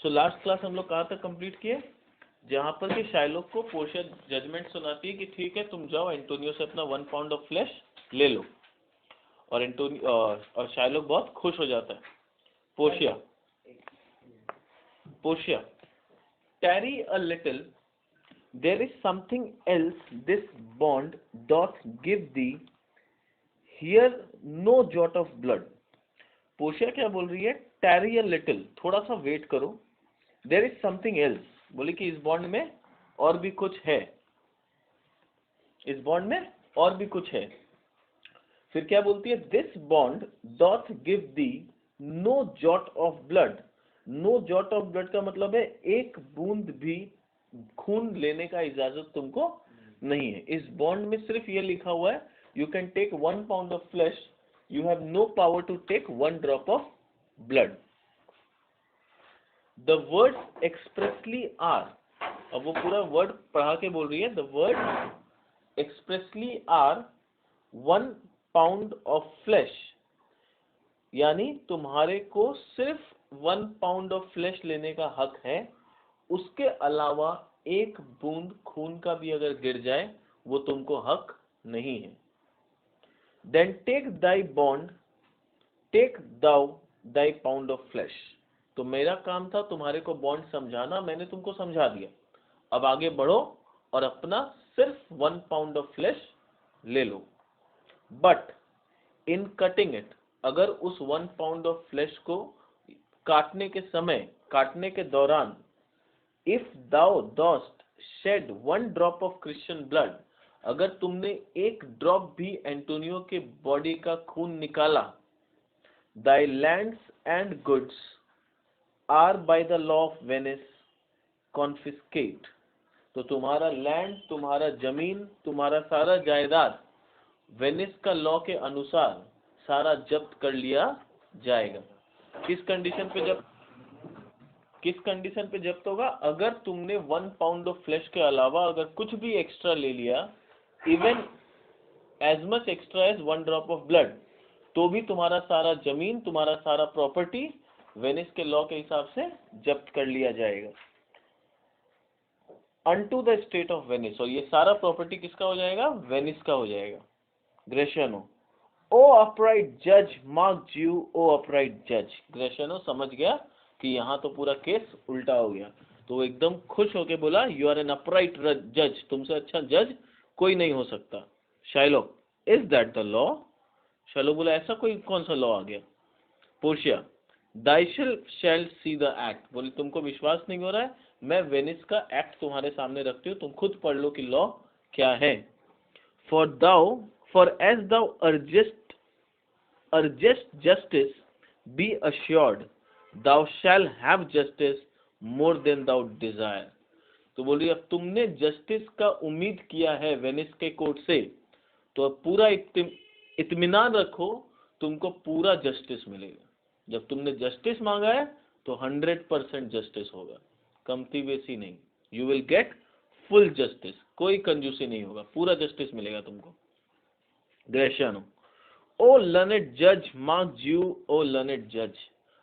So last class हम लोग कहाँ तक कंप्लीट किए, जहाँ पर कि शाइलोक को पोर्शिया जजमेंट सुनाती है कि ठीक है तुम जाओ एंटोनियो से अपना 1 पाउंड ऑफ फ्लैश ले लो, और एंटोनियो और शाइलोक बहुत खुश हो जाता है। Portia tarry a little, there is something else this bond doth give thee, here no jot of blood। Portia क्या बोल रही है, tarry a little, थोड़ा सा वेट करो, there is something else, बोली कि इस बॉन्ड में और भी कुछ है, इस बॉन्ड में और भी कुछ है। फिर क्या बोलती है, this bond doth give thee no jot of blood। No jot of blood का मतलब है एक बूंद भी खून लेने का इजाजत तुमको नहीं है। इस बॉन्ड में सिर्फ ये लिखा हुआ है, you can take 1 pound of flesh, you have no power to take 1 drop of blood. The words expressly are, अब वो पूरा वर्ड पढ़ा के बोल रही है, the word expressly are 1 pound of flesh, यानी तुम्हारे को सिर्फ 1 पाउंड ऑफ फ्लैश लेने का हक है, उसके अलावा एक बूंद खून का भी अगर गिर जाए वो तुमको हक नहीं है। Then take thy bond, take thou thy pound of flesh. तो मेरा काम था तुम्हारे को बॉन्ड समझाना, मैंने तुमको समझा दिया, अब आगे बढ़ो और अपना सिर्फ 1 पाउंड ऑफ फ्लैश ले लो। बट इन कटिंग इट, अगर उस 1 पाउंड ऑफ फ्लैश को काटने के समय, काटने के दौरान, if thou dost shed 1 drop of Christian blood, अगर तुमने एक ड्रॉप भी एंटोनियो के बॉडी का खून निकाला, thy lands and goods are by the law of Venice confiscate. तो तुम्हारा लैंड, तुम्हारा जमीन, तुम्हारा सारा जायदाद वेनिस का लॉ के अनुसार सारा जब्त कर लिया जाएगा। किस कंडीशन पे जब्त होगा, अगर तुमने 1 पाउंड ऑफ फ्लैश के अलावा अगर कुछ भी एक्स्ट्रा ले लिया, even as much extra as 1 drop of blood, तो भी तुम्हारा सारा जमीन, तुम्हारा सारा प्रॉपर्टी वेनिस के लॉ के हिसाब से जब्त कर लिया जाएगा। Unto the state of Venice, और ये सारा प्रॉपर्टी किसका हो जाएगा, वेनिस का हो जाएगा। ग्रेशियनो, ओ अपराइट जज मार्क ज्यू, ओ अपराइट जज। ग्रेशियनो समझ गया कि यहाँ तो पूरा केस उल्टा हो गया, तो वो एकदम खुश होके बोला, यू आर एन अपराइट जज, तुमसे अच्छा जज कोई नहीं हो सकता। Shylock, is that the law? Shylock बोला, ऐसा कोई कौन सा लॉ आ गया? Portia, thyself shall see the act. बोली, तुमको विश्वास नहीं हो रहा है, मैं वेनिस का एक्ट तुम्हारे सामने रखती हूँ, तुम खुद पढ़ लो कि लॉ क्या है। For as thou urgest justice, be assured thou shall have justice more than thou desire। तो बोलिए, अब तुमने जस्टिस का उम्मीद किया है वेनिस के कोर्ट से, तो अब पूरा इत्मीनान रखो, तुमको पूरा जस्टिस मिलेगा। जब तुमने जस्टिस मांगा है तो 100% जस्टिस होगा, कमती बेसी नहीं। You will get full justice, कोई कंजूसी नहीं होगा, पूरा जस्टिस मिलेगा तुमको। ग्रेशियनो, ओ लर्नेड जज मार्क ज्यू, ओ लर्नेड जज।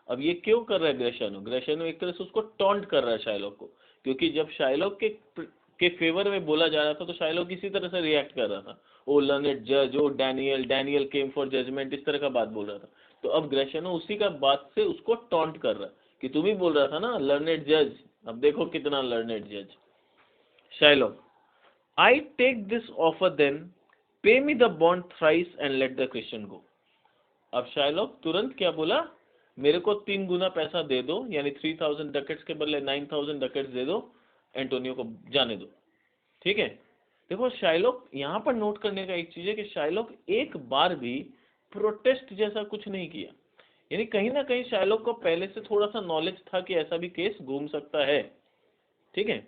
अब ये क्यों कर रहा है ग्रेशियनो? ग्रेशियनो एक तरह से उसको टॉन्ट कर रहा है शाइलोक को, क्योंकि जब शाइलोक के फेवर में बोला जा रहा था तो शाइलोक इसी तरह से रिएक्ट कर रहा था, ओ लर्नेड जज, ओ डैनियल केम फॉर जजमेंट, इस तरह का बात बोल रहा था। तो अब ग्रेशियनो उसी का बात से उसको टॉन्ट कर रहा है कि तुम ही बोल रहा था ना लर्नेड जज, अब देखो कितना लर्नेड जज। Shylock, I take this offer then, pay me the bond thrice and let the Christian go. अब शाइलोक तुरंत क्या बोला, मेरे को 3 गुना पैसा दे दो, यानी 3000 डकेट्स के बदले 9000 डकेट्स दे दो, एंटोनियो को जाने दो। ठीक है, देखो शाइलोक यहाँ पर नोट करने का एक चीज है कि शाइलोक एक बार भी प्रोटेस्ट जैसा कुछ नहीं किया, यानी कहीं ना कहीं शाइलोक को पहले से थोड़ा सा नॉलेज था कि ऐसा भी केस घूम सकता है। ठीक है,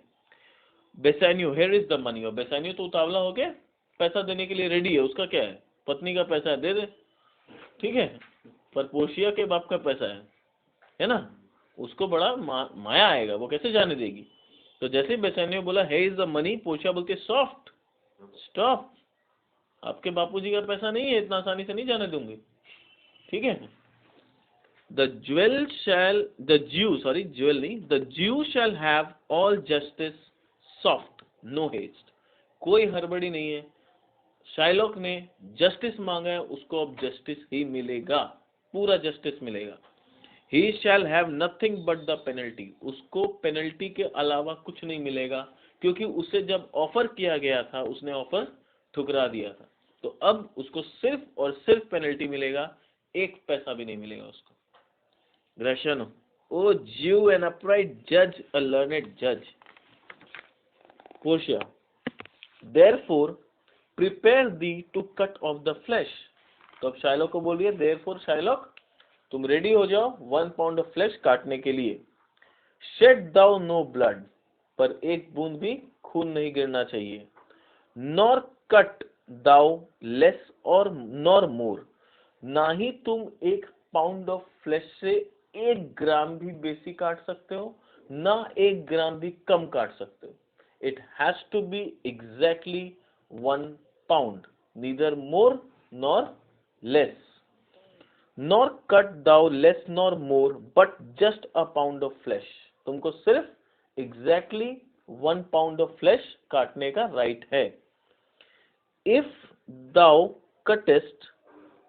बेसानियो, हियर इज द मनी। और बेसानियो तो उतावला हो गया, पैसा देने के लिए रेडी है, उसका क्या है, पत्नी का पैसा है, दे दे। ठीक है, पर पोर्शिया के बाप का पैसा है ना, उसको बड़ा माया आएगा, वो कैसे जाने देगी। तो जैसे ही बेसानियो बोला हे इज द मनी, पोर्शिया बोलती सॉफ्ट स्टॉप, आपके बापूजी का पैसा नहीं है, इतना आसानी से नहीं जाने दूंगी। ठीक है, the Jew shall have all justice soft no haste. कोई हड़बड़ी नहीं है। शाइलॉक ने जस्टिस मांगा है, उसको अब जस्टिस ही मिलेगा, पूरा जस्टिस मिलेगा। He shall have nothing but the penalty, उसको पेनल्टी के अलावा कुछ नहीं मिलेगा, क्योंकि उसे जब ऑफर किया गया था उसने ऑफर ठुकरा दिया था। तो अब उसको सिर्फ और सिर्फ पेनल्टी मिलेगा, एक पैसा भी नहीं मिलेगा उसको। ग्रेशन, ओ ज्यू एन अपराइट जज, अ लर्नेड जज। Portia, therefore prepare the to cut off the flash. तो अब शाइलॉक को बोलिए, देयरफॉर शाइलॉक तुम रेडी हो जाओ 1 पाउंड ऑफ फ्लैश काटने के लिए। शेड दाउ नो ब्लड, पर एक बूंद भी खून नहीं गिरना चाहिए। नॉर कट दाउ लेस और नॉर मोर, ना ही तुम 1 पाउंड ऑफ फ्लैश से 1 ग्राम भी बेसी काट सकते हो, ना 1 ग्राम भी कम काट सकते हो। It has to be exactly 1 pound, neither more nor less. Nor cut thou less nor more but just a pound of flesh, तुमको सिर्फ एग्जैक्टली 1 पाउंड ऑफ फ्लैश काटने का राइट है। इफ दाउ कटेस्ट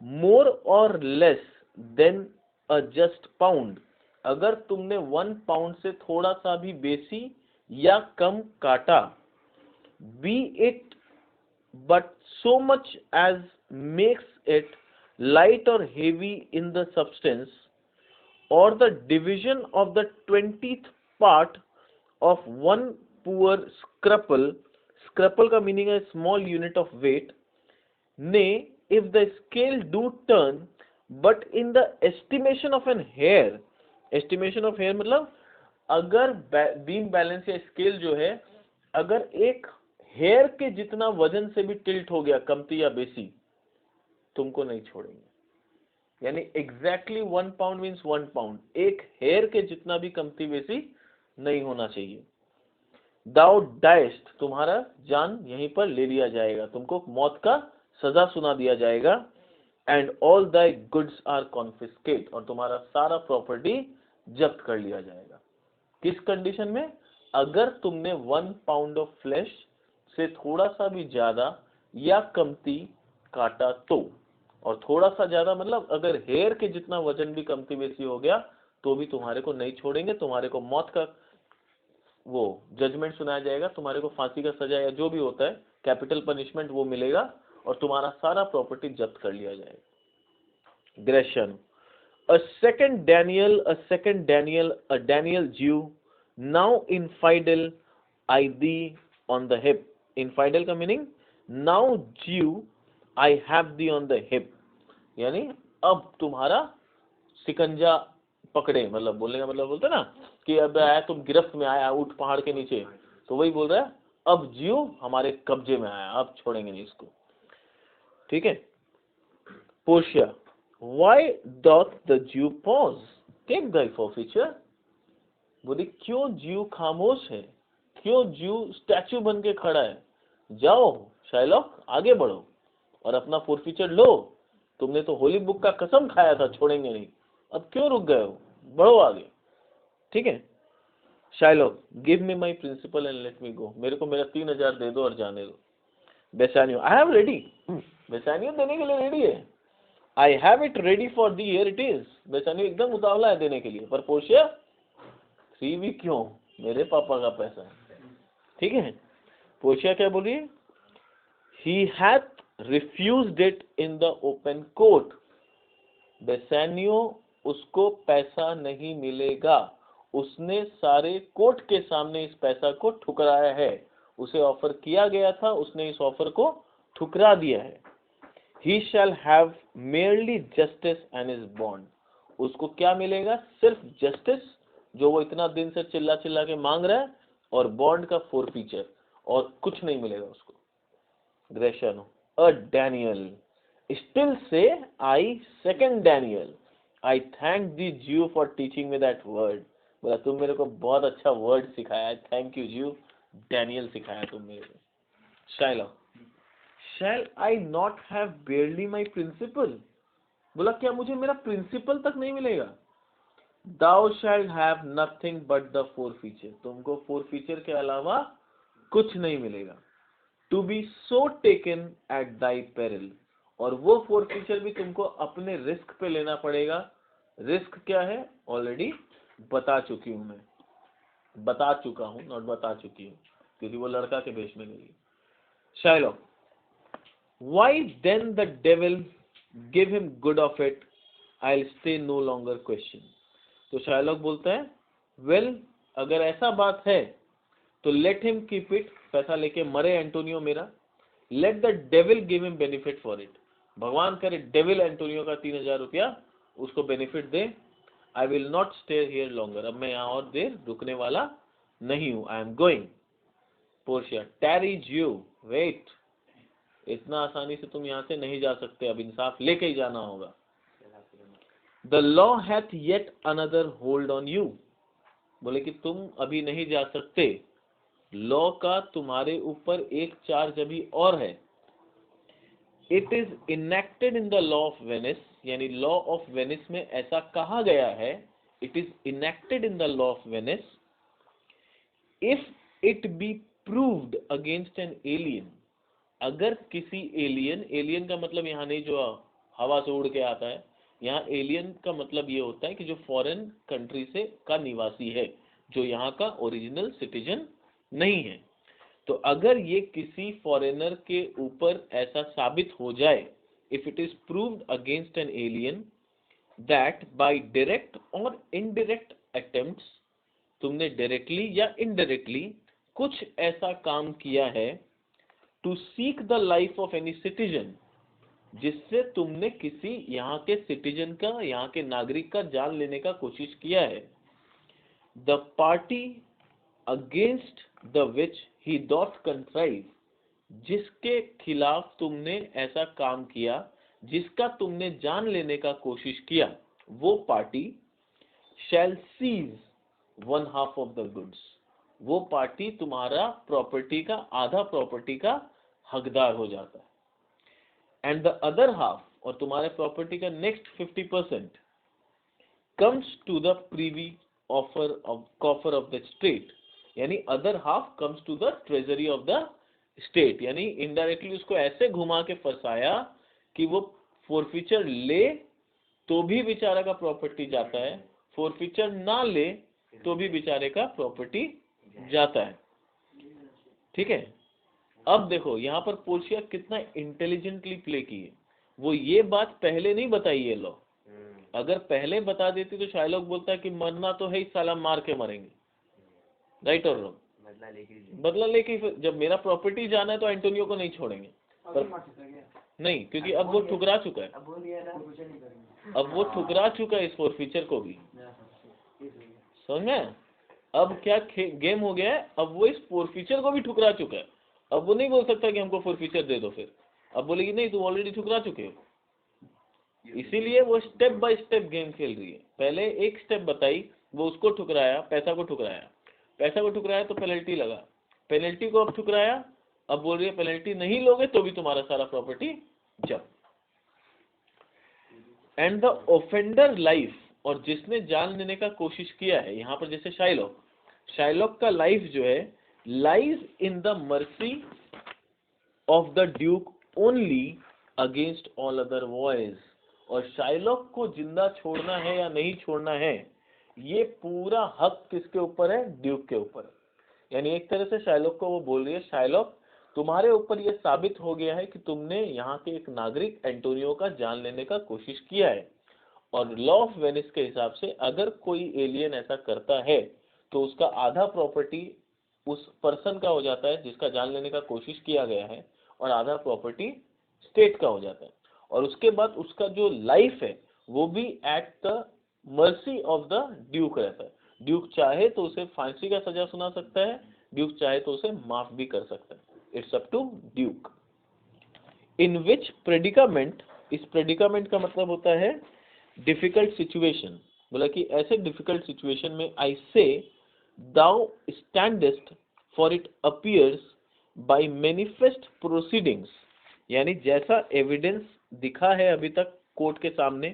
मोर और लेस देन अ just pound, अगर तुमने 1 pound से थोड़ा सा भी बेसी या कम काटा, B it but so much as makes it light or heavy in the substance, or the division of the 20th part of one poor scruple, scruple का meaning है small unit of weight, nay if the scale do turn but in the estimation of an hair, estimation of hair मतलब अगर beam balance या scale जो है अगर एक hair के जितना वजन से भी टिल्ट हो गया, कमती या बेसी, तुमको नहीं छोड़ेंगे। यानी एग्जैक्टली 1 पाउंड मीन्स 1 पाउंड, एक हेयर के जितना भी कमती बेसी नहीं होना चाहिए। दाउ डाइस्ट, तुम्हारा जान यहीं पर ले लिया जाएगा, तुमको मौत का सजा सुना दिया जाएगा। And all thy goods are confiscate, और तुम्हारा सारा प्रॉपर्टी जब्त कर लिया जाएगा। किस कंडीशन में? अगर तुमने 1 पाउंड ऑफ फ्लैश से थोड़ा सा भी ज्यादा या कमती काटा तो, और थोड़ा सा ज्यादा मतलब अगर हेयर के जितना वजन भी कमती बेसी हो गया तो भी तुम्हारे को नहीं छोड़ेंगे, तुम्हारे को मौत का वो जजमेंट सुनाया जाएगा, तुम्हारे को फांसी का सजा या जो भी होता है कैपिटल पनिशमेंट वो मिलेगा, और तुम्हारा सारा प्रॉपर्टी जब्त कर लिया जाएगा। Grecian, a second Daniel, a Daniel Jew, now infidel I thee on the hip. Infidel का meaning now Jew I have thee on the hip, यानी अब तुम्हारा सिकंजा पकड़े, मतलब बोलने का मतलब बोलते ना कि अब आया तुम गिरफ्त में आया ऊंट पहाड़ के नीचे, तो वही बोल रहा है अब जियो हमारे कब्जे में आया, अब छोड़ेंगे नहीं इसको। ठीक है। Portia, why doth the Jew pause? Take thy forfeiture. बोली क्यों ज्यू खामोश है, क्यों ज्यू स्टैचू बन के खड़ा है? जाओ शाइलॉक आगे बढ़ो और अपना फोरफीचर लो, तुमने तो होली बुक का कसम खाया था छोड़ेंगे नहीं, अब क्यों रुक गए हो, बढ़ो आगे। ठीक है। Shylock, give me my principal and let me go, मेरे को मेरा 3000 दे दो और जाने दो। बेसानियो, आई हैव रेडी, बेसानियो देने के लिए रेडी है। I have it ready for thee, here it is, Bassanio एकदम उतावला है देने के लिए। पर पोर्शिया 3 भी क्यों, मेरे पापा का पैसा है। ठीक है। पोर्शिया क्या बोली? He hath refused it in the open court. बेसानियो उसको पैसा नहीं मिलेगा, उसने सारे कोर्ट के सामने इस पैसा को ठुकराया है, उसे ऑफर किया गया था, उसने इस ऑफर को ठुकरा दिया है। He shall have merely justice and his bond. उसको क्या मिलेगा? सिर्फ जस्टिस जो वो इतना दिन से चिल्ला चिल्ला के मांग रहा है, और बॉन्ड का फोरफीचर, और कुछ नहीं मिलेगा उसको। Grecian, a Daniel, still say I second Daniel, I thank thee Jew for teaching me that word. बोला तुम मेरे को बहुत अच्छा वर्ड सिखाया, थैंक यू ज्यू, डैनियल सिखाया तुम मेरे को। Shylock, Shall I not have barely my principal? बोला क्या मुझे मेरा प्रिंसिपल तक नहीं मिलेगा? Thou shalt have nothing but the four feature, तुमको फोर फीचर के अलावा कुछ नहीं मिलेगा। To be so taken at thy peril, और वो फोर फीचर भी तुमको अपने रिस्क पे लेना पड़ेगा। रिस्क क्या है ऑलरेडी बता चुकी हूं मैं, बता चुका हूं, नॉट बता चुकी हूं, क्योंकि वो लड़का के बेस में गई। Shylock, why then the devil give him good of it, I will stay no longer question. तो शाइलॉक बोलता है वेल, अगर ऐसा बात है तो लेट हिम कीप इट, पैसा लेके मरे एंटोनियो मेरा। Let the devil give him benefit for it, भगवान करे डेविल एंटोनियो का 3000 रुपया उसको benefit they. I will not stay here longer, अब मैं यहाँ और देर रुकने वाला नहीं हूं। I am going. पोर्शिया, टैरी ज्यू, वेट, इतना आसानी से तुम यहाँ से नहीं जा सकते, अब इंसाफ लेके ही जाना होगा। The law hath yet another hold on you, बोले कि तुम अभी नहीं जा सकते, लॉ का तुम्हारे ऊपर एक चार्ज अभी और है। It is enacted in the law of Venice, यानी लॉ ऑफ वेनिस में ऐसा कहा गया है, it is enacted in the law of Venice, if it be proved against an alien, अगर किसी एलियन, एलियन का मतलब यहाँ नहीं जो हवा से उड़ के आता है, यहाँ एलियन का मतलब ये होता है कि जो फॉरेन कंट्री से का निवासी है, जो यहाँ का ओरिजिनल सिटीजन नहीं है। तो अगर ये किसी फॉरेनर के ऊपर ऐसा साबित हो जाए, if it is proved against an alien that by direct or indirect attempts, तुमने डायरेक्टली या इनडायरेक्टली कुछ ऐसा काम किया है, to seek the life of any citizen, जिससे तुमने किसी यहाँ के सिटीजन का, यहाँ के नागरिक का जान लेने का कोशिश किया है। The party against the which he dot कंट्राइव, जिसके खिलाफ तुमने ऐसा काम किया, जिसका तुमने जान लेने का कोशिश किया, वो party shall seize one half of the goods, वो पार्टी तुम्हारा प्रॉपर्टी का, आधा प्रॉपर्टी का हकदार हो जाता है। एंड द अदर हाफ, और तुम्हारे प्रॉपर्टी का next 50% comes to the privy offer of coffer of the state, यानी other half comes to the treasury of the state, यानी इनडायरेक्टली उसको ऐसे घुमा के फंसाया कि वो फोरफीचर ले तो भी बेचारा का प्रॉपर्टी जाता है, फोरफीचर ना ले तो भी बेचारे का प्रॉपर्टी जाता है। ठीक है, अब देखो यहाँ पर पोर्शिया कितना इंटेलिजेंटली प्ले की है। वो ये बात पहले नहीं बताई है लॉ, अगर पहले बता देती तो शाइलॉक बोलता है कि मरना तो है ही साला, मार के मरेंगे, राइट और रॉन्ग, बदला लेके, जब मेरा प्रॉपर्टी जाना है तो एंटोनियो को नहीं छोड़ेंगे। पर नहीं, क्योंकि अब वो ठुकरा चुका है, अब वो ठुकरा चुका है इस फोरफीचर को भी, समझ में। अब क्या गेम हो गया है, अब वो इस फोरफीचर को भी ठुकरा चुका है। अब वो नहीं बोल सकता कि हमको फोरफीचर दे दो, फिर अब बोलेगी नहीं तुम ऑलरेडी ठुकरा चुके हो। इसीलिए वो स्टेप बाय स्टेप गेम खेल रही है। पहले एक स्टेप बताई, वो उसको ठुकराया, पैसा को ठुकराया, पैसा को ठुकराया तो पेनल्टी लगा, पेनल्टी को अब ठुकराया, अब बोल रही है पेनल्टी नहीं लोगे तो भी तुम्हारा सारा प्रॉपर्टी जब्त। एंड द ऑफेंडर लाइफ, और जिसने जान लेने का कोशिश किया है, यहाँ पर जैसे शाइलॉक, शाइलॉक का लाइफ जो है lies in the mercy of the Duke only against all other boys, और शाइलॉक को जिंदा छोड़ना है या नहीं छोड़ना है, ये पूरा हक किसके ऊपर है, ड्यूक के ऊपर। यानी एक तरह से शाइलॉक को वो बोल रही है, शाइलॉक तुम्हारे ऊपर ये साबित हो गया है कि तुमने यहाँ के एक नागरिक एंटोनियो का जान लेने का कोशिश किया है, और लॉ ऑफ वेनिस के हिसाब से अगर कोई एलियन ऐसा करता है तो उसका आधा प्रॉपर्टी उस पर्सन का हो जाता है जिसका जान लेने का कोशिश किया गया है, और आधा प्रॉपर्टी स्टेट का हो जाता है। और उसके बाद उसका जो लाइफ है वो भी at the mercy of the Duke रहता है। ड्यूक चाहे तो उसे फांसी का सजा सुना सकता है, ड्यूक चाहे तो उसे माफ भी कर सकता है, it's up to duke. In which predicament, इस प्रेडिकामेंट का मतलब होता है डिफिकल्ट सिचुएशन, बोला कि ऐसे डिफिकल्ट सिचुएशन में I say thou standest for it appears by manifest proceedings, यानी जैसा एविडेंस दिखा है अभी तक कोर्ट के सामने,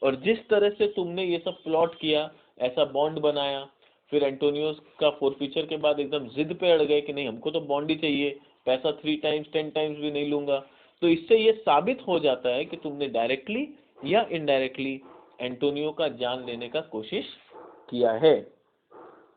और जिस तरह से तुमने ये सब प्लॉट किया, ऐसा बॉन्ड बनाया, फिर एंटोनियो का फोरफीचर के बाद एकदम जिद पे अड़ गए कि नहीं हमको तो बॉन्ड ही चाहिए, पैसा 3 टाइम्स 10 टाइम्स भी नहीं लूंगा। तो इससे ये साबित हो जाता है कि तुमने डायरेक्टली या इनडायरेक्टली एंटोनियो का जान लेने का कोशिश किया है।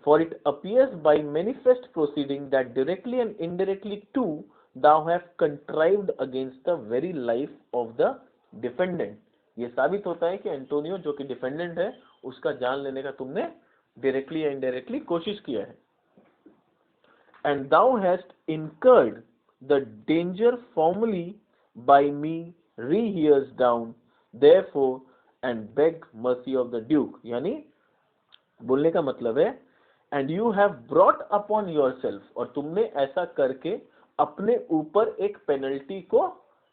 For it appears by manifest proceeding that directly and indirectly too thou have contrived against the very life of the defendant। ये साबित होता है कि एंटोनियो जो कि डिफेंडेंट है उसका जान लेने का तुमने डायरेक्टली या इनडायरेक्टली कोशिश किया है। And thou hast incurred the danger formerly by me re-hears down therefore and beg mercy of the duke। यानी बोलने का मतलब है and you have brought upon your self, और तुमने ऐसा करके अपने ऊपर एक पेनल्टी को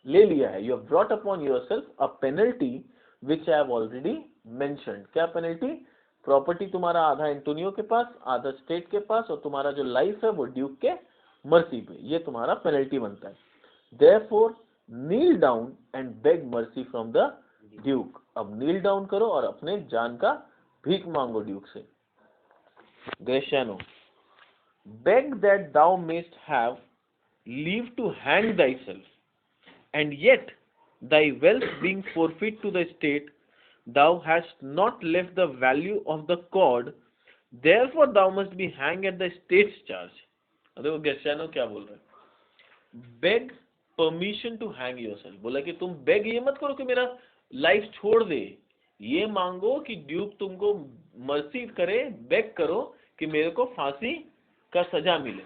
ले लिया है। You have brought upon your self a penalty which I have already mentioned. क्या पेनल्टी? प्रॉपर्टी तुम्हारा आधा एंटोनियो के पास, आधा स्टेट के पास, और तुम्हारा जो लाइफ है वो ड्यूक के मर्सी पे, ये तुम्हारा पेनल्टी बनता है। Therefore kneel down and beg mercy from the duke. अब नील डाउन करो और अपने जान का भीख मांगो ड्यूक से। ग्रेशियानो, beg that thou mayst have leave to hang thyself, and yet thy wealth being forfeit to the state, thou hast not left the value of the cord, therefore thou must be hanged at the state's charge। देखो ग्रेशियानो क्या बोल रहा है, beg permission to hang yourself. बोला कि तुम bag ये मत करो कि मेरा लाइफ छोड़ दे, ये मांगो कि ड्यूक तुमको मर्सी करे, बेग करो कि मेरे को फांसी का सजा मिले।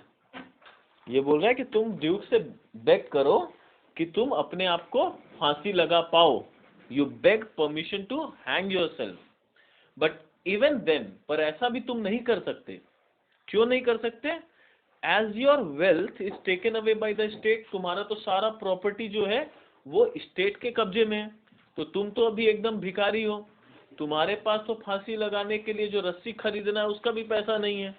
ये बोल रहा है कि तुम ड्यूक से बेग करो कि तुम अपने आप को फांसी लगा पाओ। You beg permission to hang yourself, but even then, पर ऐसा भी तुम नहीं कर सकते। क्यों नहीं कर सकते? As your wealth is taken away by the state. तुम्हारा तो सारा प्रॉपर्टी जो है वो स्टेट के कब्जे में है, तो तुम तो अभी एकदम भिखारी हो। तुम्हारे पास तो फांसी लगाने के लिए जो रस्सी खरीदना है उसका भी पैसा नहीं है,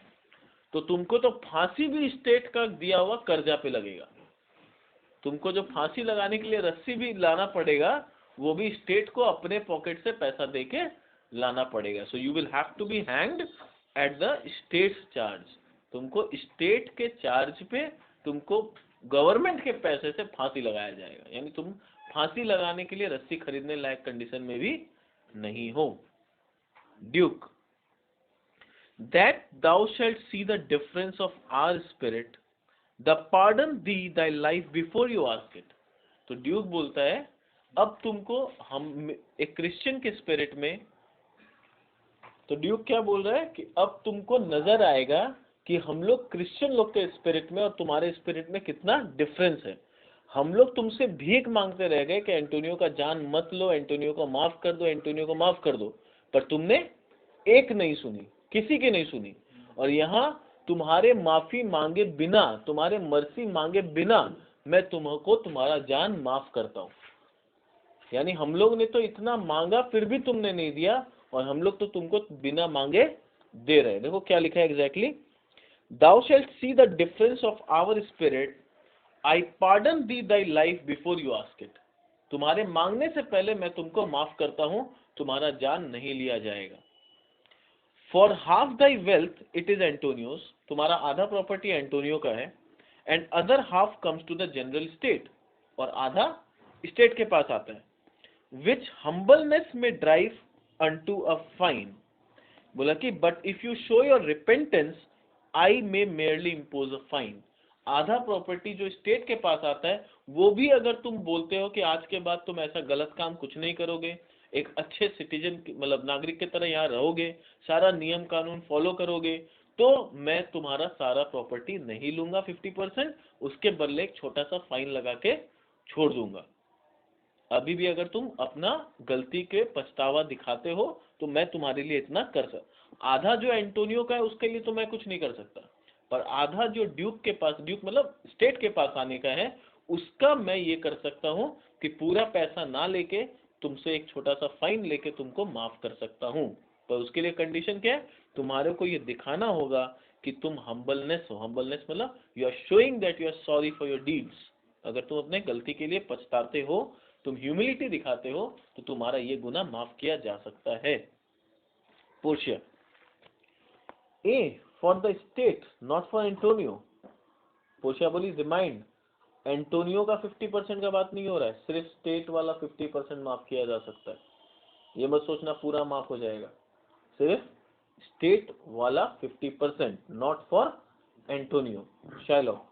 तो तुमको तो फांसी भी स्टेट का दिया हुआ कर्जा पे लगेगा। तुमको जो फांसी लगाने के लिए रस्सी भी लाना पड़ेगा वो भी स्टेट को अपने पॉकेट से पैसा देके लाना पड़ेगा। So you will have to be hanged at the state's charge. तुमको स्टेट के चार्ज पे, तुमको गवर्नमेंट के पैसे से फांसी लगाया जाएगा, यानी तुम फांसी लगाने के लिए रस्सी खरीदने लायक कंडीशन में भी नहीं हो। Duke, that thou shalt see the difference of our spirit, the pardon thee thy life before you ask it। तो ड्यूक बोलता है अब तुमको हम एक क्रिश्चियन के स्पिरिट में, तो ड्यूक क्या बोल रहा है कि अब तुमको नजर आएगा कि हम लोग क्रिश्चियन लोग के स्पिरिट में और तुम्हारे स्पिरिट में कितना डिफरेंस है। हम लोग तुमसे भीख मांगते रह गए कि एंटोनियो का जान मत लो, एंटोनियो को माफ कर दो, एंटोनियो को माफ कर दो, पर तुमने एक नहीं सुनी, किसी की नहीं सुनी। और यहाँ तुम्हारे माफी मांगे बिना, तुम्हारे मर्सी मांगे बिना मैं तुमको तुम्हारा जान माफ करता हूँ। यानी हम लोग ने तो इतना मांगा फिर भी तुमने नहीं दिया, और हम लोग तो तुमको बिना मांगे दे रहे। देखो क्या लिखा है exactly, thou shalt see the difference of our spirit, I pardon thee thy life before you ask it। तुम्हारे मांगने से पहले मैं तुमको माफ करता हूं, तुम्हारा जान नहीं लिया जाएगा। For half thy wealth it is Antonio's, तुम्हारा आधा प्रॉपर्टी एंटोनियो का है, and other half comes to the general state, और आधा स्टेट के पास आता है, which humbleness may drive unto a fine। बोला कि but if you show your repentance I may merely impose a fine। आधा प्रॉपर्टी जो स्टेट के पास आता है वो भी अगर तुम बोलते हो कि आज के बाद तुम ऐसा गलत काम कुछ नहीं करोगे, एक अच्छे सिटीजन मतलब नागरिक की तरह यहाँ रहोगे, सारा नियम कानून फॉलो करोगे, तो मैं तुम्हारा सारा प्रॉपर्टी नहीं लूंगा 50%, उसके बदले एक छोटा सा फाइन लगा के छोड़ दूंगा। अभी भी अगर तुम अपना गलती के पछतावा दिखाते हो तो मैं तुम्हारे लिए इतना कर सकता। आधा जो एंटोनियो का है उसके लिए तो मैं कुछ नहीं कर सकता, पर आधा जो ड्यूक के पास, ड्यूक मतलब स्टेट के पास आने का है, उसका मैं ये कर सकता हूँ कि पूरा पैसा ना लेके तुमसे एक छोटा सा फाइन लेके तुमको माफ कर सकता हूँ। पर उसके लिए कंडीशन क्या है, तुम्हारे को ये दिखाना होगा कि तुम हम्बलनेस हो। हम्बलनेस मतलब you are showing that you are sorry for your deeds. अगर तुम अपने गलती के लिए पछताते हो, तुम ह्यूमिलिटी दिखाते हो, तो तुम्हारा ये गुनाह माफ किया जा सकता है। Portia, A for the state not for Antonio. Portia बोली रिमाइंड, एंटोनियो का 50% का बात नहीं हो रहा है, सिर्फ स्टेट वाला 50% माफ किया जा सकता है। ये मत सोचना पूरा माफ हो जाएगा, सिर्फ स्टेट वाला 50%, not for Antonio. Shylock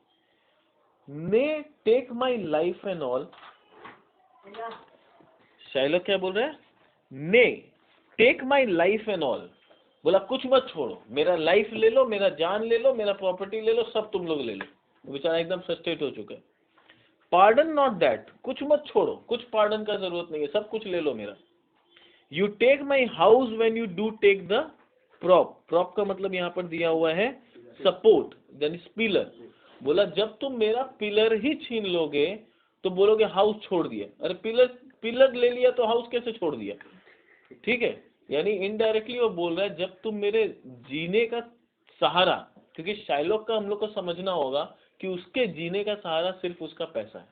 may take my life and all. Shylock क्या बोल रहे हैं? May take my life and all. बोला कुछ मत छोड़ो, मेरा लाइफ ले लो, मेरा जान ले लो, मेरा प्रॉपर्टी ले लो, सब तुम लोग ले लो। बेचारा एकदम फ्रस्ट्रेट हो चुका है। पार्डन नॉट दैट, कुछ मत छोड़ो, कुछ पार्डन का जरूरत नहीं है, सब कुछ ले लो मेरा। You take my house when you do take the prop. Prop का मतलब यहाँ पर दिया हुआ है सपोर्ट, यानी पिलर। बोला जब तुम मेरा पिलर ही छीन लोगे तो बोलोगे हाउस छोड़ दिया। अरे पिलर पिलर ले लिया तो हाउस कैसे छोड़ दिया? ठीक है, यानी इनडायरेक्टली वो बोल रहा है जब तुम मेरे जीने का सहारा, क्योंकि शाइलॉक का हम लोग को समझना होगा कि उसके जीने का सहारा सिर्फ उसका पैसा है।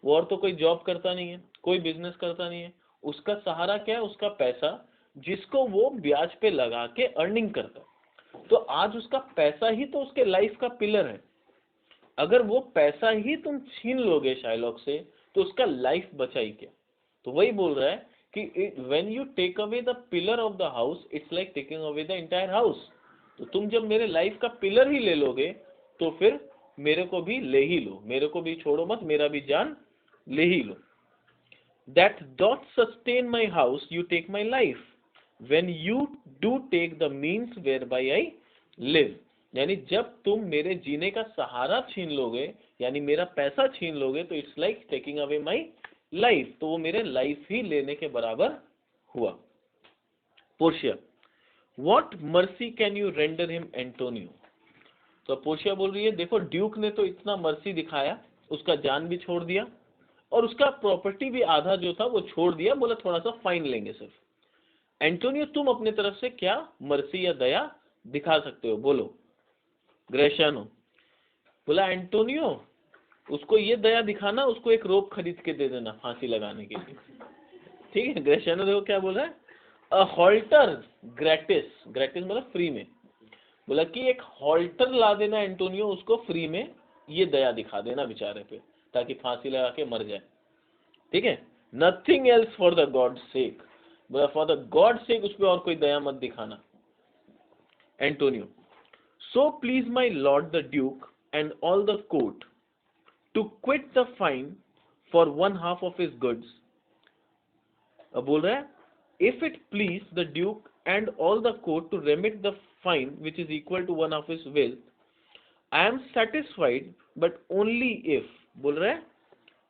वो और तो कोई जॉब करता नहीं है, कोई बिजनेस करता नहीं है, उसका सहारा क्या है? उसका पैसा, जिसको वो ब्याज पे लगा के अर्निंग करता है। तो आज उसका पैसा ही तो उसके लाइफ का पिलर है। अगर वो पैसा ही तुम छीन लोगे शाइलॉक से तो उसका लाइफ बचा ही क्या? तो वही बोल रहा है कि when you take away the pillar of the house it's like taking away the entire house. तो तुम जब मेरे लाइफ का पिलर ही ले लोगे तो फिर मेरे को भी ले ही लो, मेरे को भी छोड़ो मत, मेरा भी जान ले ही लो। That doth sustain my house you take my life when you do take the means whereby I live. यानी जब तुम मेरे जीने का सहारा छीन लोगे, यानी मेरा पैसा छीन लोगे, तो it's like taking away my life, तो वो मेरे लाइफ ही लेने के बराबर हुआ। Portia what mercy can you render him Antonio. तो पोर्शिया बोल रही है देखो ड्यूक ने तो इतना मर्सी दिखाया, उसका जान भी छोड़ दिया और उसका प्रॉपर्टी भी आधा जो था वो छोड़ दिया। बोला थोड़ा सा फाइन लेंगे सिर्फ। एंटोनियो तुम अपने तरफ से क्या मर्सी या दया दिखा सकते हो, बोलो। ग्रेशियानो बोला एंटोनियो उसको ये दया दिखाना, उसको एक रोप खरीद के दे देना फांसी लगाने के लिए। ठीक है, ग्रेशियानो देखो क्या बोल रहा है, अ हॉल्टर ग्रेटिस, ग्रेटिस मतलब फ्री में। बोला कि एक हॉल्टर ला देना एंटोनियो, उसको फ्री में, ये दया दिखा देना बेचारे पे, ताकि फांसी लगा के मर जाए। ठीक है, nothing else for the God sake. बोला फॉर द गॉड सेक उस पर और कोई दया मत दिखाना। Antonio so please my lord the duke and all the court to quit the fine for 1/2 of his goods. अब बोल रहा है if it please the duke and all the court to remit the fine which is equal to 1/2 his wealth, I am satisfied but only if. बोल रहा है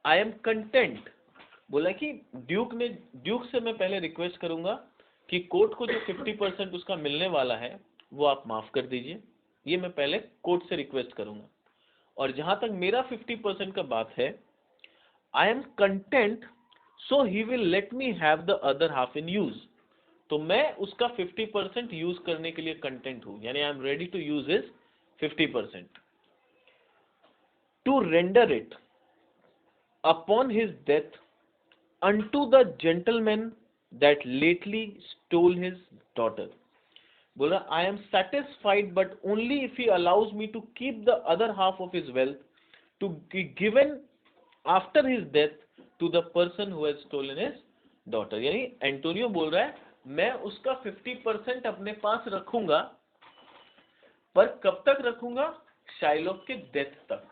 I am content. बोला कि Duke से मैं पहले रिक्वेस्ट करूंगा कि कोर्ट को जो 50% उसका मिलने वाला है वो आप माफ कर दीजिए, ये मैं पहले कोर्ट से रिक्वेस्ट करूंगा। और जहां तक मेरा 50% का बात है, I am content so he will let me have the other half in use. तो मैं उसका 50% यूज करने के लिए कंटेंट हूं, यानी I am ready to use his 50%। To render it upon his death unto the gentleman that lately stole his daughter। बोला I am satisfied but only if he allows me to keep the other half of his wealth to be given after his death to the person who has stolen his daughter। यानी Antonio बोल रहा है मैं उसका 50% अपने पास रखूंगा, पर कब तक रखूंगा? शाइलॉक के डेथ तक।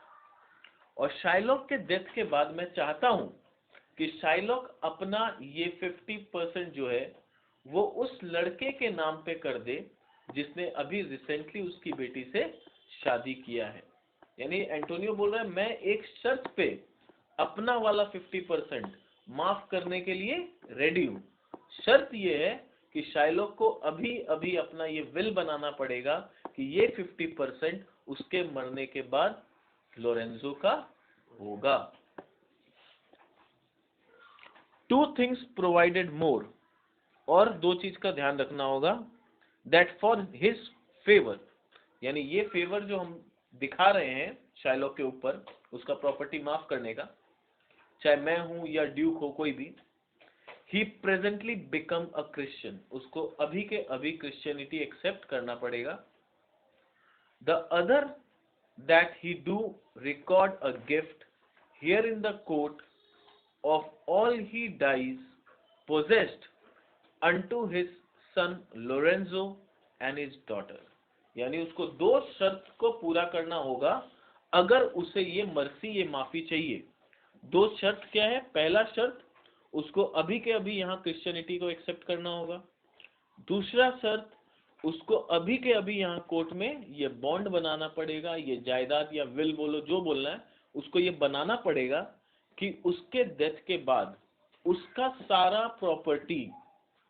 और शाइलॉक के डेथ के बाद मैं चाहता हूं कि शाइलॉक अपना ये 50% जो है वो उस लड़के के नाम पे कर दे जिसने अभी रिसेंटली उसकी बेटी से शादी किया है। यानी एंटोनियो बोल रहा है मैं एक शर्त पे अपना वाला 50% माफ करने के लिए रेडी हूं। शर्त ये है कि शाइलॉक को अभी अभी अपना ये विल बनाना पड़ेगा कि ये 50% उसके मरने के बाद लोरेंजो का होगा। टू थिंग्स प्रोवाइडेड मोर, और दो चीज का ध्यान रखना होगा, दैट फॉर हिज फेवर, यानी ये फेवर जो हम दिखा रहे हैं शाइलॉक के ऊपर उसका प्रॉपर्टी माफ करने का, चाहे मैं हूं या ड्यूक हो कोई भी, ही प्रेजेंटली बिकम अ क्रिश्चियन, उसको अभी के अभी क्रिश्चियनिटी एक्सेप्ट करना पड़ेगा। The other that he do record a gift here in the court of all he dies possessed unto his son Lorenzo and his daughter। यानी उसको दो शर्त को पूरा करना होगा अगर उसे ये मर्सी, ये माफी चाहिए। दो शर्त क्या है? पहला शर्त, उसको अभी के अभी यहाँ क्रिश्चियनिटी को एक्सेप्ट करना होगा। दूसरा शर्त, उसको अभी के अभी यहाँ कोर्ट में ये बॉन्ड बनाना पड़ेगा, ये जायदाद या विल बोलो जो बोलना है, उसको ये बनाना पड़ेगा कि उसके डेथ के बाद उसका सारा प्रॉपर्टी,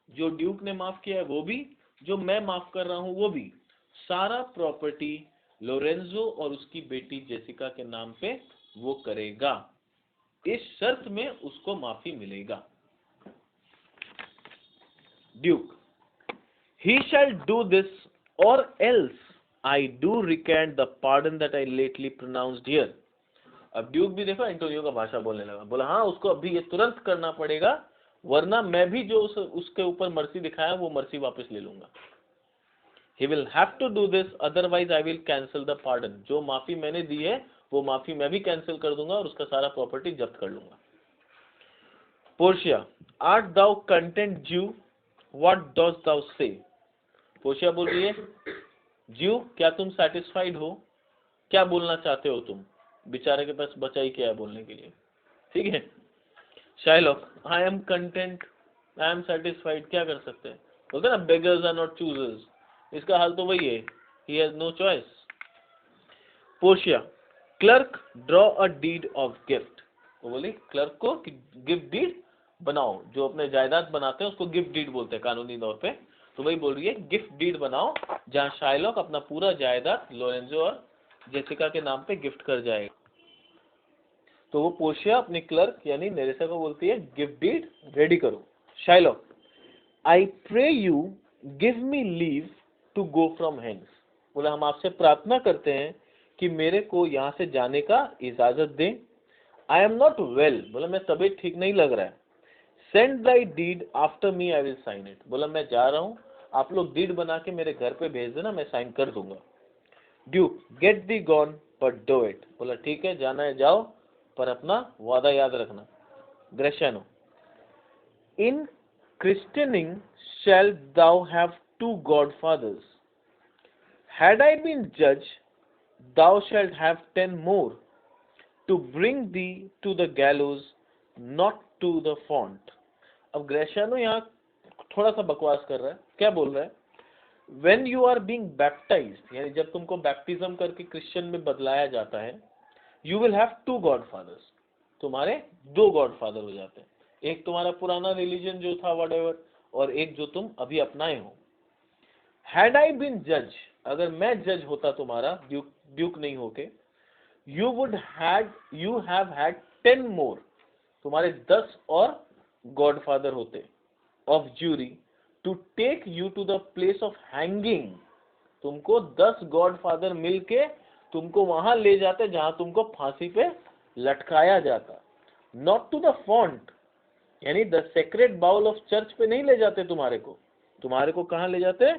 जो ड्यूक ने माफ किया है वो भी, जो मैं माफ कर रहा हूं वो भी, सारा प्रॉपर्टी लोरेंजो और उसकी बेटी जेसिका के नाम पे वो करेगा। इस शर्त में उसको माफी मिलेगा। Duke, he shall do this or else I do recant the pardon that I lately pronounced here। अब ड्यूक भी देखो एंटोनियो का भाषा बोलने लगा, बोला हाँ उसको अभी ये तुरंत करना पड़ेगा, वरना मैं भी जो उसके ऊपर मर्सी दिखाया वो मर्सी वापस ले लूंगा। He will have to do this otherwise I will cancel the pardon। जो माफी मैंने दी है वो माफी मैं भी कैंसिल कर दूंगा और उसका सारा प्रॉपर्टी जब्त कर लूंगा। Portia, art thou content Jew, what dost thou say। Portia बोल रही है, ज्यू क्या तुम सेटिस्फाइड हो? क्या बोलना चाहते हो तुम? बेचारे के पास बचा ही क्या है बोलने के लिए। ठीक है। Shylock, I am content, I am satisfied, क्या कर सकते हैं? बोलते ना बेगर्स आर नॉट चूजर्स, इसका हाल तो वही है, he has no choice. Portia, clerk draw a deed of gift. वो बोली क्लर्क को गिफ्ट डीड बनाओ, जो अपने जायदाद बनाते हैं उसको गिफ्ट डीड बोलते हैं कानूनी तौर पे, तो वही बोल रही है गिफ्ट डीड बनाओ जहां शाइलॉक अपना पूरा जायदाद लोरेंजो और जेसिका के नाम पे गिफ्ट कर जाएगा। तो वो पोर्शिया अपनी क्लर्क यानी नेरेसा को बोलती है गिफ्ट डीड रेडी करो। Shylock, I pray you give me leave to go from hence. बोला हम आपसे प्रार्थना करते हैं कि मेरे को यहाँ से जाने का इजाजत दें। आई एम नॉट वेल, बोला मैं तबीयत ठीक नहीं लग रहा है। Send thy deed after me I will sign it. बोला मैं जा रहा हूँ, आप लोग डीड बना के मेरे घर पे भेज देना, मैं साइन कर दूंगा। Duke, get the gone but do it. बोला ठीक है जाना है जाओ, पर अपना वादा याद रखना। Gratiano, in christening shall thou have two godfathers, had I been जज thou shalt have 10 more to bring thee to the gallows not to the font. अब ग्रेशियानो यहाँ थोड़ा सा बकवास कर रहा है। क्या बोल रहा है? When you are being baptized, यानी जब तुमको बैप्टिज्म करके क्रिश्चियन में बदलाया जाता है, you will have two godfathers। तुम्हारे दो गॉडफादर हो जाते हैं, एक तुम्हारा पुराना रिलीजन जो था whatever, और एक जो तुम अभी अपनाए हो। Had I been judge, अगर मैं जज होता तुम्हारा, ड्यूक नहीं होके, you have had 10 more, तुम्हारे 10 और गॉडफादर होते of jury to take you to the place of hanging. तुमको 10 गॉडफादर मिलके तुमको वहां ले जाते जहां तुमको फांसी पे लटकाया जाता। नॉट टू द फॉन्ट, यानी the sacred bowl of church पे नहीं ले जाते तुम्हारे को कहां ले जाते?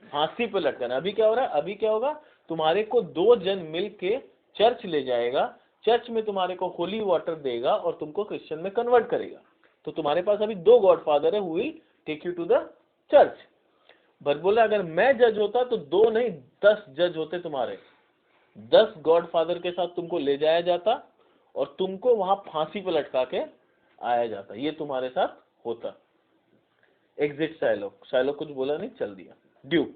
फांसी पे लटकाना। अभी क्या हो रहा है? अभी क्या होगा? तुम्हारे को 2 जन मिलके चर्च ले जाएगा, चर्च में तुम्हारे को होली वाटर देगा और तुमको क्रिश्चियन में कन्वर्ट करेगा। तो तुम्हारे पास अभी 2 गॉडफादर है who will take you to the church. But बोला अगर मैं जज होता तो 2 नहीं 10 जज होते तुम्हारे, 10 गॉडफादर के साथ तुमको ले जाया जाता और तुमको वहां फांसी पर लटका के आया जाता। ये तुम्हारे साथ होता। एग्जिट शाइलॉक कुछ बोला नहीं, चल दिया। Duke,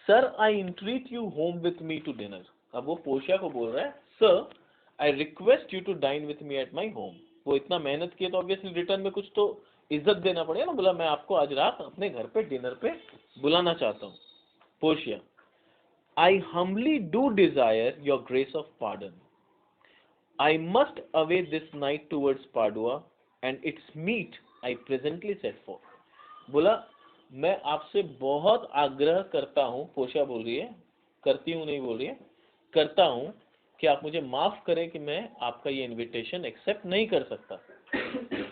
sir I entreat you home with me to dinner. अब वो पोर्शिया को बोल रहा है sir I request you to dine with me at my home. वो इतना मेहनत किए तो ऑब्वियसली रिटर्न में कुछ तो इज्जत देना पड़ेगा ना। बोला मैं आपको आज रात अपने घर पे डिनर पे बुलाना चाहता हूँ। Portia, I humbly do desire your grace of pardon, I must away this night towards Padua and it's meet I presently set for. बोला मैं आपसे बहुत आग्रह करता हूँ, पोर्शिया बोल रही है, करती हूँ नहीं बोल रही है, करता हूँ कि आप मुझे माफ करें कि मैं आपका ये इनविटेशन एक्सेप्ट नहीं कर सकता।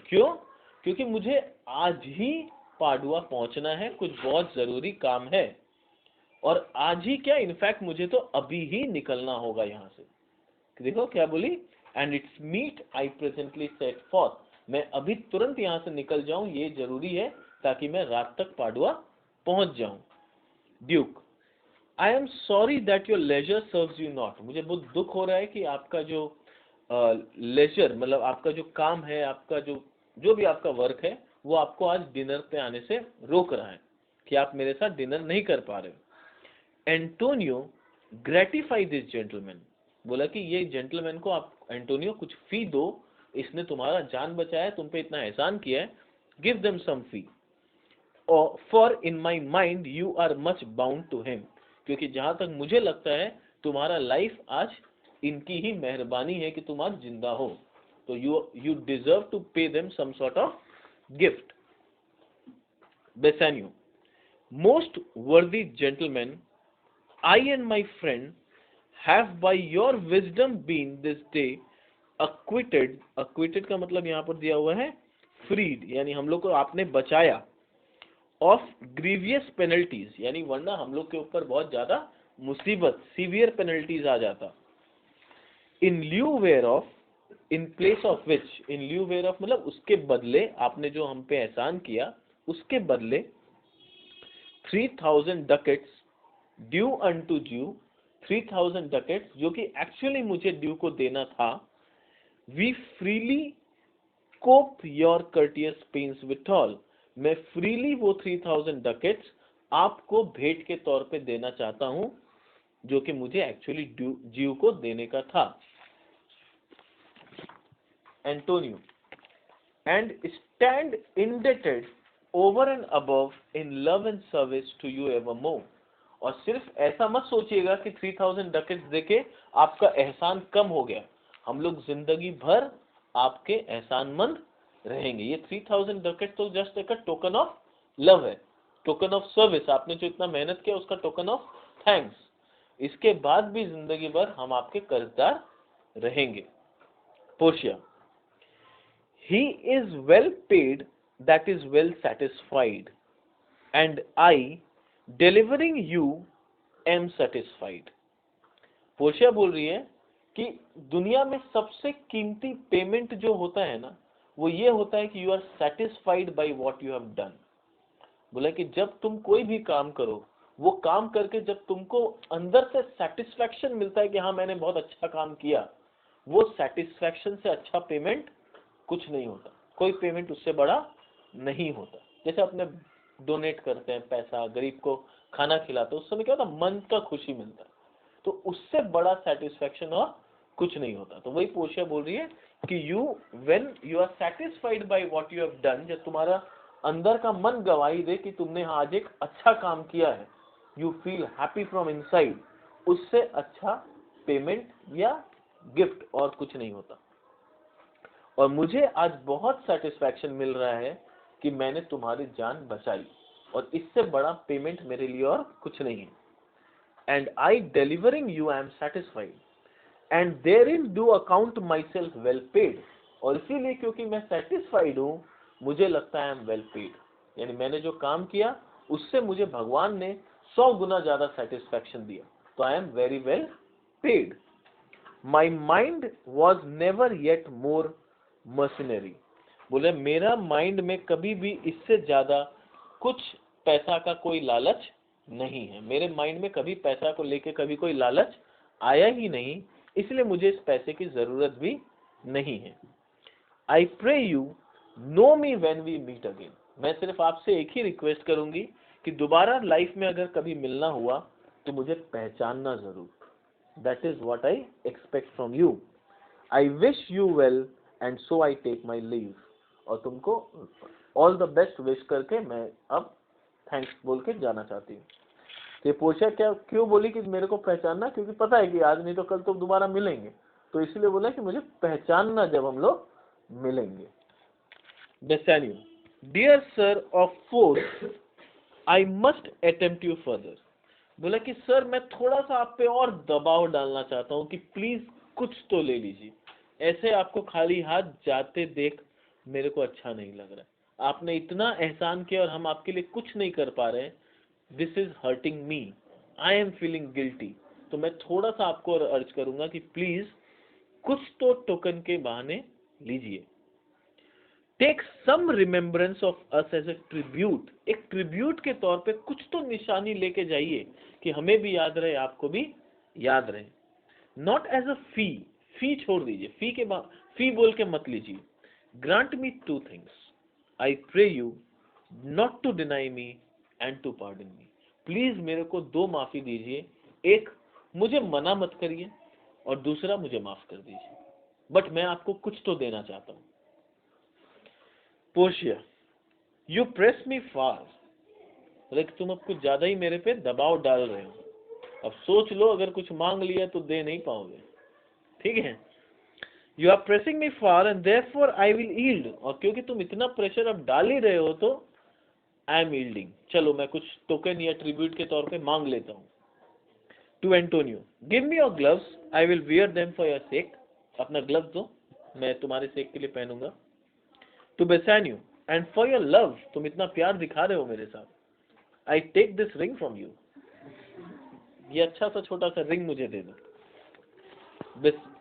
क्यों? क्योंकि मुझे आज ही पाडुआ पहुंचना है, कुछ बहुत जरूरी काम है। और आज ही क्या, इनफैक्ट मुझे तो अभी ही निकलना होगा यहाँ से। देखो क्या बोली, and it's meet I presently set for, मैं अभी तुरंत यहाँ से निकल जाऊं, ये जरूरी है ताकि मैं रात तक पाडुआ पहुंच जाऊं। Duke, I am sorry that your leisure serves you not, मुझे बहुत दुख हो रहा है कि आपका जो लेजर मतलब आपका जो काम है, आपका जो जो भी आपका वर्क है, वो आपको आज डिनर पे आने से रोक रहा है, कि आप मेरे साथ डिनर नहीं कर पा रहे हो। एंटोनियो, ग्रेटिफाई दिस जेंटलमैन, बोला कि ये जेंटलमैन को आप एंटोनियो कुछ फी दो, इसने तुम्हारा जान बचाया, तुम पे इतना एहसान किया है, give them some fee. For in my mind you are much bound to him, क्योंकि जहां तक मुझे लगता है तुम्हारा लाइफ आज इनकी ही मेहरबानी है कि तुम आज जिंदा हो, तो you deserve to pay them some sort of gift. Bassanio, most worthy gentleman, I and my friend have by your wisdom been this day acquitted, acquitted का मतलब यहाँ पर दिया हुआ है फ्रीड, यानी हम लोग को आपने बचाया, ऑफ ग्रीवियस पेनल्टीज, यानी वरना हम लोग के ऊपर बहुत ज्यादा मुसीबत, सीवियर पेनल्टीज आ जाता। In lieu whereof, in place of which, in lieu whereof मतलब उसके बदले, आपने जो हम पे एहसान किया उसके बदले 3000 ducats due unto Jew, 3000 ducats जो कि एक्चुअली मुझे ड्यू को देना था, we freely cope your courteous pains with all, मैं फ्रीली वो 3000 डकेट्स आपको भेंट के तौर पे देना चाहता हूं, जो कि मुझे एक्चुअली ड्यू को देने का था। Antonio, and stand indebted over and above in love and service to you evermore, और सिर्फ ऐसा मत सोचिएगा कि 3000 डकेट्स देके आपका एहसान कम हो गया, हम लोग जिंदगी भर आपके एहसानमंद रहेंगे। ये 3000 डकेट तो जस्ट एक टोकन ऑफ लव है, टोकन ऑफ सर्विस, आपने जो इतना मेहनत किया उसका टोकन ऑफ थैंक्स, इसके बाद भी जिंदगी भर हम आपके कर्जदार रहेंगे। Portia, he is well paid that is well satisfied, and I delivering you am satisfied। Portia बोल रही है कि दुनिया में सबसे कीमती पेमेंट जो होता है ना, वो ये होता है कि you are satisfied by what you have done. बोला कि जब तुम कोई भी काम करो, वो काम करके जब तुमको अंदर से सेटिस्फैक्शन मिलता है कि हाँ मैंने बहुत अच्छा काम किया, वो सेटिस्फैक्शन से अच्छा पेमेंट कुछ नहीं होता, कोई पेमेंट उससे बड़ा नहीं होता। जैसे अपने डोनेट करते हैं पैसा, गरीब को खाना खिलाते हैं, उस समय क्या होता है, मन का खुशी मिलता है, तो उससे बड़ा सेटिस्फैक्शन और कुछ नहीं होता। तो वही पोर्शिया बोल रही है कि you when you are satisfied by what you have done, जब तुम्हारा अंदर का मन गवाही दे कि तुमने आज एक अच्छा काम किया है, you feel happy from inside, उससे अच्छा पेमेंट या गिफ्ट और कुछ नहीं होता। और मुझे आज बहुत सेटिस्फैक्शन मिल रहा है कि मैंने तुम्हारी जान बचाई, और इससे बड़ा पेमेंट मेरे लिए और कुछ नहीं है। And I delivering you I am satisfied, and therein do account my self well paid, और इसीलिए क्योंकि मैं सेटिस्फाइड हूं, मुझे लगता है आई एम वेल पेड, यानी मैंने जो काम किया उससे मुझे भगवान ने 100 गुना ज्यादा सेटिस्फैक्शन दिया, तो I am very well paid. My mind was never yet more mercenary, बोले मेरा माइंड में कभी भी इससे ज्यादा कुछ पैसा का कोई लालच नहीं है, मेरे माइंड में कभी पैसा को लेके कभी कोई लालच आया ही नहीं, इसलिए मुझे इस पैसे की जरूरत भी नहीं है। I pray you know me when we meet again, मैं सिर्फ आपसे एक ही रिक्वेस्ट करूंगी कि दोबारा लाइफ में अगर कभी मिलना हुआ तो मुझे पहचानना जरूर। That is what I expect from you. I wish you well and so I take my leave, और तुमको ऑल द बेस्ट विश करके मैं अब थैंक्स बोल के जाना चाहती हूँ। ये पोर्शिया क्या क्यों बोली कि मेरे को पहचानना, क्योंकि पता है कि आज नहीं तो कल तो दोबारा मिलेंगे, तो इसलिए बोला कि मुझे पहचानना जब हम लोग मिलेंगे। Bassanio, dear sir of force I must attempt you further, बोला कि सर मैं थोड़ा सा आप पे और दबाव डालना चाहता हूँ कि प्लीज कुछ तो ले लीजिए, ऐसे आपको खाली हाथ जाते देख मेरे को अच्छा नहीं लग रहा है, आपने इतना एहसान किया और हम आपके लिए कुछ नहीं कर पा रहे, this is hurting me, I am feeling guilty. तो मैं थोड़ा सा आपको और अर्ज करूंगा कि प्लीज कुछ तो टोकन के बहाने लीजिए। Take some remembrance of us as a tribute, एक ट्रिब्यूट के तौर पे कुछ तो निशानी लेके जाइए कि हमें भी याद रहे, आपको भी याद रहे। नॉट एज अ फी, फी छोड़ दीजिए, फी बोल के मत लीजिए। Grant me two things, I pray you not to deny me and to pardon me. Please मेरे को दो माफी दीजिए, एक मुझे मना मत करिए और दूसरा मुझे माफ कर दीजिए, बट मैं आपको कुछ तो देना चाहता हूं। Portia, you press me far, like तुम अब कुछ ज्यादा ही मेरे पे दबाव डाल रहे हो। अब सोच लो, अगर कुछ मांग लिया तो दे नहीं पाओगे, ठीक है। You are pressing me far and therefore I will yield, और क्योंकि तुम इतना प्रेशर अब डाल ही रहे हो तो आई एम यील्डिंग। चलो मैं कुछ टोकन या ट्रिब्यूट के तौर पे मांग लेता हूं। To Antonio, give me your gloves, I will wear them for your sake, अपना ग्लव्स दो, मैं तुम्हारे सेक के लिए पहनूंगा। To Bassanio, and for your love, तुम इतना प्यार दिखा रहे हो मेरे साथ, I take this ring from you, ये अच्छा सा छोटा सा रिंग मुझे दे दो।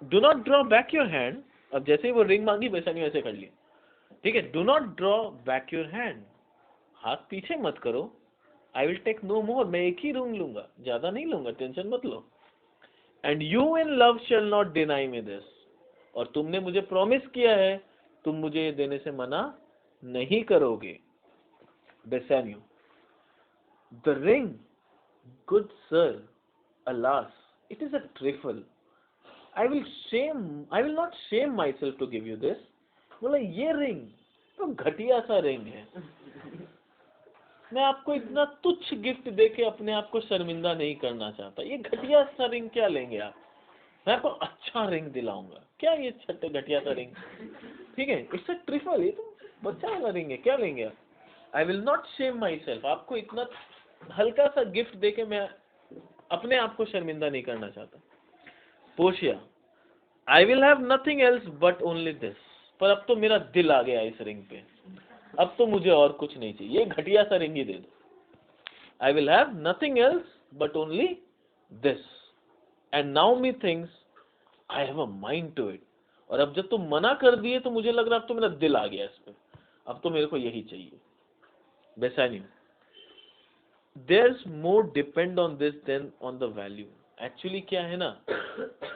Do not draw back your hand, अब जैसे ही वो रिंग मांगी बेसानियो ऐसे कर लिया, ठीक है। Do not draw back your hand, हाथ पीछे मत करो। आई विल टेक नो मोर, मैं एक ही रिंग लूंगा, ज्यादा नहीं लूंगा, टेंशन मत लो। And you in love shall not deny me this, और तुमने मुझे प्रॉमिस किया है तुम मुझे ये देने से मना नहीं करोगे। Bassanio, the ring, good sir, alas, it is a trifle. I will not shame myself to give you this. बोला ये रिंग तो घटिया सा रिंग है, मैं आपको इतना तुच्छ गिफ्ट देके अपने आप को शर्मिंदा नहीं करना चाहता। ये घटिया सा रिंग क्या लेंगे आप, मैं आपको अच्छा रिंग दिलाऊंगा, क्या ये छठे घटिया सा रिंग, ठीक है। इट्स अ ट्रिफल, ये तो बच्चा वाला रिंग है, क्या लेंगे आप। I will not shame myself, आपको इतना हल्का सा गिफ्ट देके मैं अपने आप को शर्मिंदा नहीं करना चाहता। Portia, I will have nothing else but only this, पर अब तो मेरा दिल आ गया इस रिंग पे, अब तो मुझे और कुछ नहीं चाहिए, ये घटिया सा रिंग ही दे दो। I will have nothing else but only this, and now methinks I have a mind to it, और अब जब तुम मना कर दिए तो मुझे लग रहा अब तो मेरा दिल आ गया इस पे, अब तो मेरे को यही चाहिए। बेसानियो, there's more depend on this than on the value. Actually क्या है ना,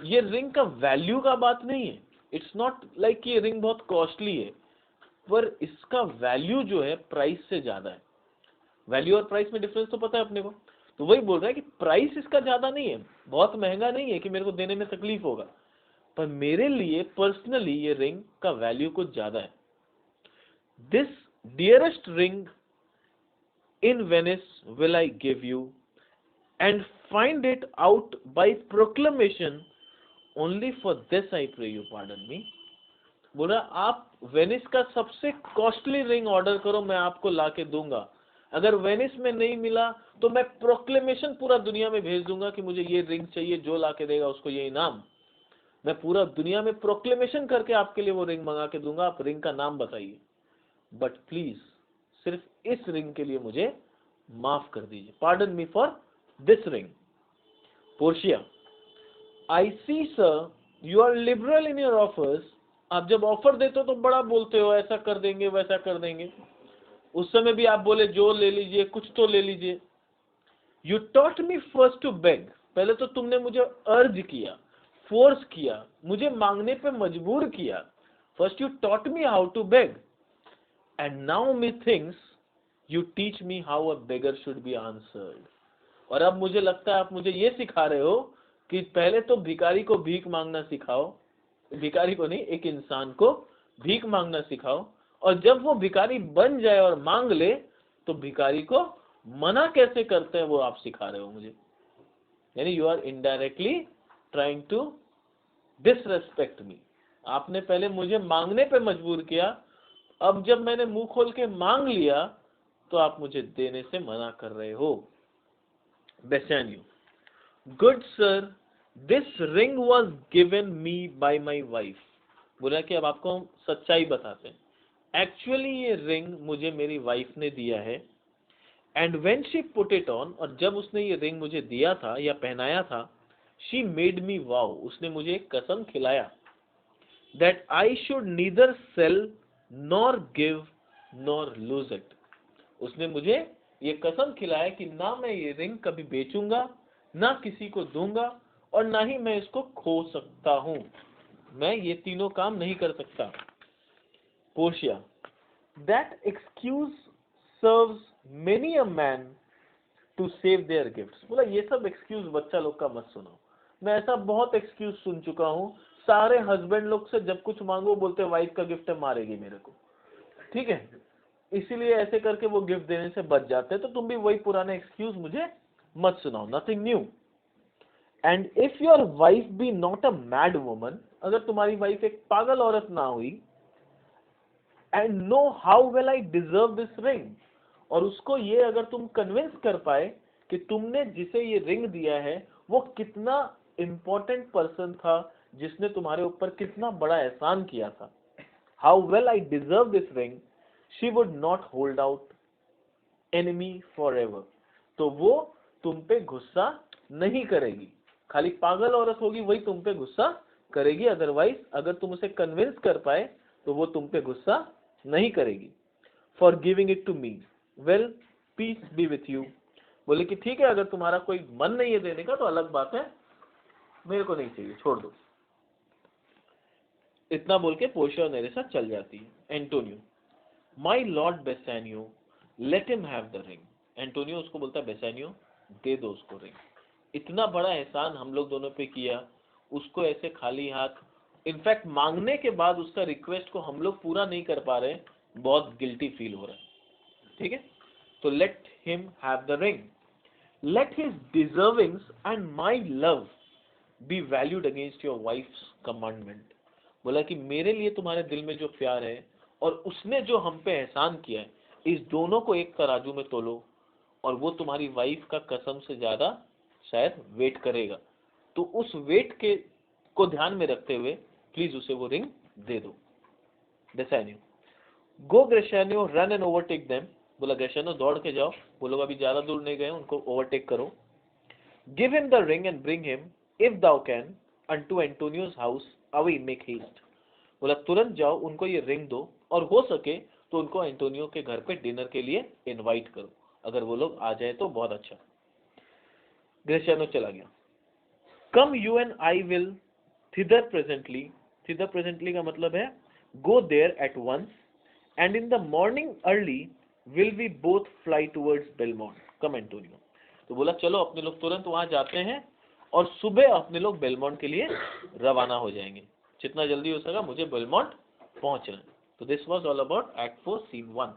ये रिंग का वैल्यू का बात नहीं है, इट्स नॉट लाइक ये रिंग बहुत कॉस्टली है, पर इसका वैल्यू जो है प्राइस से ज्यादा है। वैल्यू और प्राइस में डिफरेंस तो पता है अपने को, तो वही बोल रहा है कि प्राइस इसका ज्यादा नहीं है, बहुत महंगा नहीं है कि मेरे को देने में तकलीफ होगा, पर मेरे लिए पर्सनली ये रिंग का वैल्यू कुछ ज्यादा है। This dearest ring in Venice will I give you, and find it out by proclamation, only for this I pray you pardon me। बोला आप वेनिस का सबसे कॉस्टली रिंग ऑर्डर करो, मैं आपको लाके दूंगा, अगर वेनिस में नहीं मिला तो मैं प्रोक्लेमेशन पूरा दुनिया में भेज दूंगा कि मुझे ये रिंग चाहिए, जो लाके देगा उसको ये इनाम, मैं पूरा दुनिया में प्रोक्लेमेशन करके आपके लिए वो रिंग मंगा के दूंगा, आप रिंग का नाम बताइए, बट प्लीज सिर्फ इस रिंग के लिए मुझे माफ कर दीजिए, pardon me for this ring. Portia, I see sir you are liberal in your offers, आप जब ऑफर देते हो तो बड़ा बोलते हो, ऐसा कर देंगे वैसा कर देंगे, उस समय भी आप बोले जो ले लीजिए, कुछ तो ले लीजिए। You taught me first to beg, पहले तो तुमने मुझे अर्ज किया, फोर्स किया, मुझे मांगने पे मजबूर किया। First you taught me how to beg, and now methinks you teach me how a beggar should be answered, और अब मुझे लगता है आप मुझे ये सिखा रहे हो कि पहले तो भिखारी को भीख मांगना सिखाओ, भिखारी को नहीं, एक इंसान को भीख मांगना सिखाओ, और जब वो भिखारी बन जाए और मांग ले तो भिखारी को मना कैसे करते हैं वो आप सिखा रहे हो मुझे। यानी you are indirectly trying to disrespect me, आपने पहले मुझे मांगने पे मजबूर किया, अब जब मैंने मुंह खोल के मांग लिया तो आप मुझे देने से मना कर रहे हो। Bassanio, good sir this ring was given me by my wife, बोला कि अब आपको हम सच्चाई बताते हैं, एक्चुअली ये रिंग मुझे मेरी वाइफ ने दिया है, and when she put it on, और जब उसने ये रिंग मुझे दिया था या पहनाया था, शी मेड मी वाव, उसने मुझे एक कसम खिलाया, that I should neither sell nor give nor lose it. उसने मुझे ये कसम खिलाया कि ना मैं ये रिंग कभी बेचूंगा, ना किसी को दूंगा, और ना ही मैं इसको खो सकता हूं। मैं ये तीनों काम नहीं कर सकता। Portia, that excuse serves many a man to save their gifts. बोला ये सब एक्सक्यूज बच्चा लोग का मत सुनो, मैं ऐसा बहुत एक्सक्यूज सुन चुका हूँ। सारे हस्बैंड लोग से जब कुछ मांगो बोलते वाइफ का गिफ्ट है, मारेगी मेरे को, ठीक है, इसीलिए ऐसे करके वो गिफ्ट देने से बच जाते हैं। तो तुम भी वही पुराने एक्सक्यूज मुझे मत सुनाओ, nothing new. And if your wife be not a mad woman, अगर तुम्हारी वाइफ एक पागल औरत ना हुई, and know how will I deserve this ring, और उसको ये अगर तुम कन्विंस कर पाए कि तुमने जिसे ये रिंग दिया है वो कितना इंपॉर्टेंट पर्सन था, जिसने तुम्हारे ऊपर कितना बड़ा एहसान किया था, how well I deserve this ring, she would not hold out enemy for ever. तो वो तुम पे गुस्सा नहीं करेगी। खाली पागल औरत होगी वही तुम पे गुस्सा करेगी, अदरवाइज अगर तुम उसे कन्विंस कर पाए तो वो तुम पे गुस्सा नहीं करेगी। For giving it to me, well peace be with you. बोले कि ठीक है, अगर तुम्हारा कोई मन नहीं है देने का तो अलग बात है, मेरे को नहीं चाहिए, छोड़ दो। इतना बोल के पोर्शिया मेरे साथ चल जाती है। Antonio, my lord Bassanio, let him have the ring. Antonio उसको बोलता है, बेसानियो दे दो उसको रिंग, इतना बड़ा एहसान हम लोग दोनों पे किया, उसको ऐसे खाली हाथ, इनफैक्ट मांगने के बाद उसका रिक्वेस्ट को हम लोग पूरा नहीं कर पा रहे, बहुत गिल्टी फील हो रहा है, ठीक है। तो let him have the ring, let his deservings and my love be valued against your wife's commandment. बोला कि मेरे लिए तुम्हारे दिल में जो प्यार है और उसने जो हम पे एहसान किया है, इस दोनों को एक तराजू में तोलो, और वो तुम्हारी वाइफ का कसम से ज्यादा शायद वेट करेगा। तो उस वेट के को ध्यान में रखते हुए प्लीज उसे वो रिंग दे दो। बेसानियो, गो ग्रेशियानो रन एंड ओवरटेक देम। बोला ग्रेशियानो दौड़ के जाओ, वो लोग अभी ज्यादा दूर नहीं गए, उनको ओवरटेक करो। Give him the ring and bring him if thou can unto Antonio's house, away make haste. बोला तुरंत जाओ, उनको ये रिंग दो, और हो सके तो उनको एंटोनियो के घर पे डिनर के लिए इनवाइट करो, अगर वो लोग आ जाए तो बहुत अच्छा। ग्रेशियानो चला गया। Come you and I will thither presently. Thither presently का मतलब है go there at once, and in the morning early will we both fly towards Belmont, come Antonio. तो बोला चलो अपने लोग तुरंत वहां जाते हैं, और सुबह अपने लोग बेलमोंट के लिए रवाना हो जाएंगे, जितना जल्दी हो सका मुझे बेलमोंट पहुंचना है। तो this was all about act 4 scene 1।